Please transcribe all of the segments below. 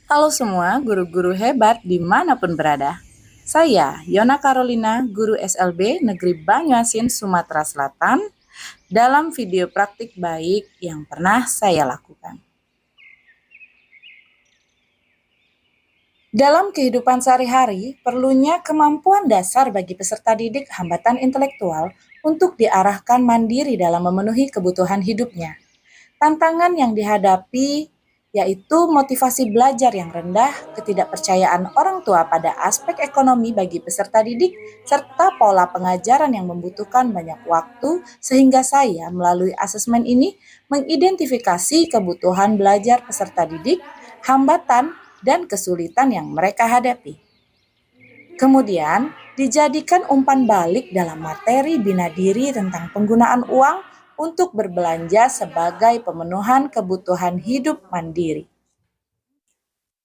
Halo semua guru-guru hebat dimanapun berada. Saya, Yona Carolina, guru SLB Negeri Banyuasin, Sumatera Selatan, dalam video praktik baik yang pernah saya lakukan. Dalam kehidupan sehari-hari, perlunya kemampuan dasar bagi peserta didik hambatan intelektual untuk diarahkan mandiri dalam memenuhi kebutuhan hidupnya. Tantangan yang dihadapi yaitu motivasi belajar yang rendah, ketidakpercayaan orang tua pada aspek ekonomi bagi peserta didik, serta pola pengajaran yang membutuhkan banyak waktu, sehingga saya melalui asesmen ini mengidentifikasi kebutuhan belajar peserta didik, hambatan, dan kesulitan yang mereka hadapi. Kemudian, dijadikan umpan balik dalam materi bina diri tentang penggunaan uang untuk berbelanja sebagai pemenuhan kebutuhan hidup mandiri.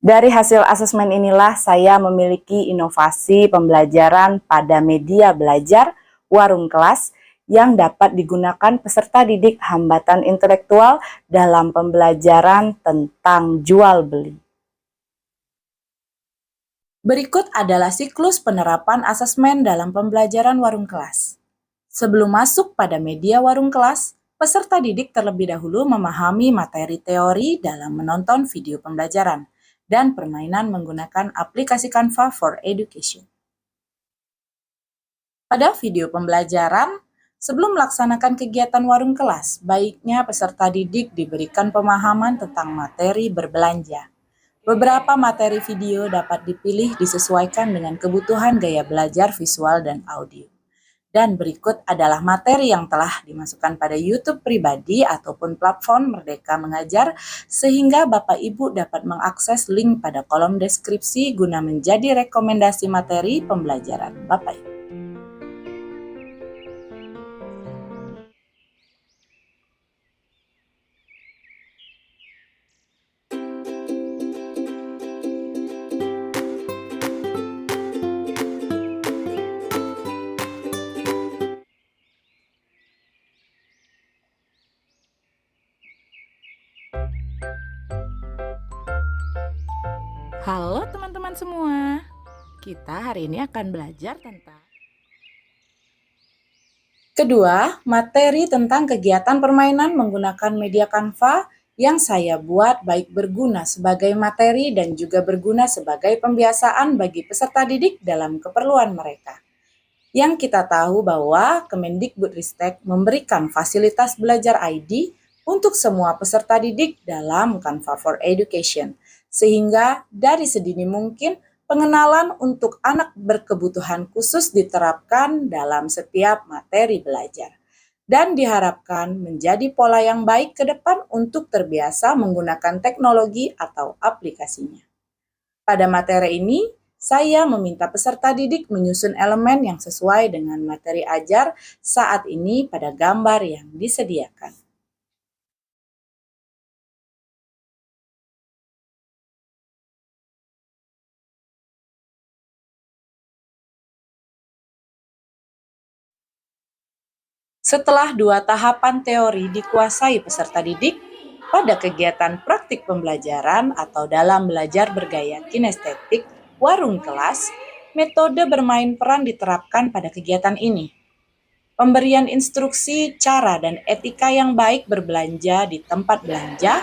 Dari hasil asesmen inilah saya memiliki inovasi pembelajaran pada media belajar warung kelas yang dapat digunakan peserta didik hambatan intelektual dalam pembelajaran tentang jual beli. Berikut adalah siklus penerapan asesmen dalam pembelajaran warung kelas. Sebelum masuk pada media warung kelas, peserta didik terlebih dahulu memahami materi teori dalam menonton video pembelajaran dan permainan menggunakan aplikasi Canva for Education. Pada video pembelajaran, sebelum melaksanakan kegiatan warung kelas, baiknya peserta didik diberikan pemahaman tentang materi berbelanja. Beberapa materi video dapat dipilih disesuaikan dengan kebutuhan gaya belajar visual dan audio. Dan berikut adalah materi yang telah dimasukkan pada YouTube pribadi ataupun platform Merdeka Mengajar, sehingga Bapak Ibu dapat mengakses link pada kolom deskripsi guna menjadi rekomendasi materi pembelajaran Bapak Ibu. Halo teman-teman semua, kita hari ini akan belajar tentang kedua, materi tentang kegiatan permainan menggunakan media Canva yang saya buat baik berguna sebagai materi dan juga berguna sebagai pembiasaan bagi peserta didik dalam keperluan mereka. Yang kita tahu bahwa Kemendikbudristek memberikan fasilitas belajar ID untuk semua peserta didik dalam Canva for Education, sehingga dari sedini mungkin pengenalan untuk anak berkebutuhan khusus diterapkan dalam setiap materi belajar dan diharapkan menjadi pola yang baik ke depan untuk terbiasa menggunakan teknologi atau aplikasinya. Pada materi ini, saya meminta peserta didik menyusun elemen yang sesuai dengan materi ajar saat ini pada gambar yang disediakan. Setelah 2 tahapan teori dikuasai peserta didik, pada kegiatan praktik pembelajaran atau dalam belajar bergaya kinestetik warung kelas, metode bermain peran diterapkan pada kegiatan ini. Pemberian instruksi, cara, dan etika yang baik berbelanja di tempat belanja,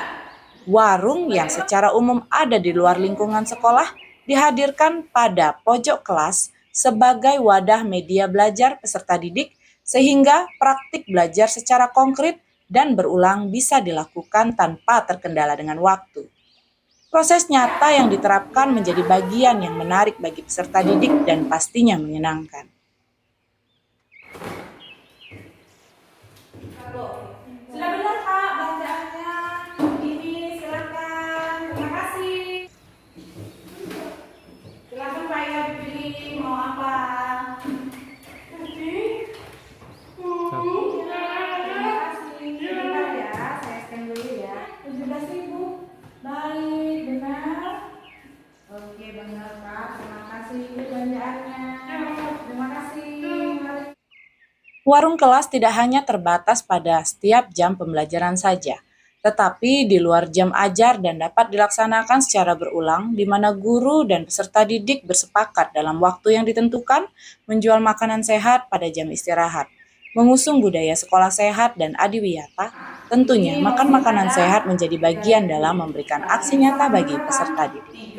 warung yang secara umum ada di luar lingkungan sekolah, dihadirkan pada pojok kelas sebagai wadah media belajar peserta didik, sehingga praktik belajar secara konkret dan berulang bisa dilakukan tanpa terkendala dengan waktu. Proses nyata yang diterapkan menjadi bagian yang menarik bagi peserta didik dan pastinya menyenangkan. Sudah benar Pak belanjaannya? Ini silakan. Terima kasih. Silakan Pak ya dipilih mau apa? Terima kasih. Bentar ya, saya scan dulu ya. 17.000. Baik, benar. Oke, benar Pak. Terima kasih belanjaannya. Terima kasih. Warung kelas tidak hanya terbatas pada setiap jam pembelajaran saja, tetapi di luar jam ajar dan dapat dilaksanakan secara berulang, di mana guru dan peserta didik bersepakat dalam waktu yang ditentukan menjual makanan sehat pada jam istirahat, mengusung budaya sekolah sehat dan adiwiyata. Tentunya makan makanan sehat menjadi bagian dalam memberikan aksi nyata bagi peserta didik.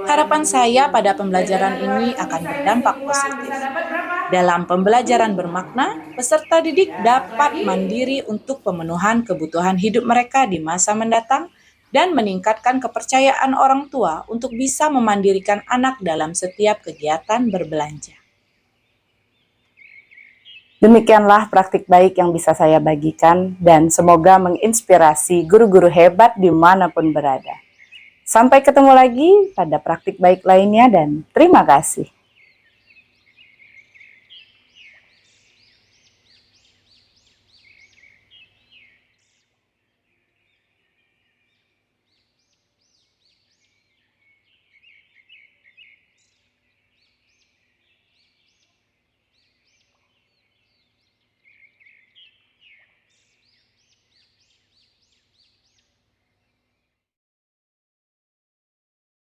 Harapan saya pada pembelajaran ini akan berdampak positif. Dalam pembelajaran bermakna, peserta didik dapat mandiri untuk pemenuhan kebutuhan hidup mereka di masa mendatang dan meningkatkan kepercayaan orang tua untuk bisa memandirikan anak dalam setiap kegiatan berbelanja. Demikianlah praktik baik yang bisa saya bagikan dan semoga menginspirasi guru-guru hebat dimanapun berada. Sampai ketemu lagi pada praktik baik lainnya dan terima kasih.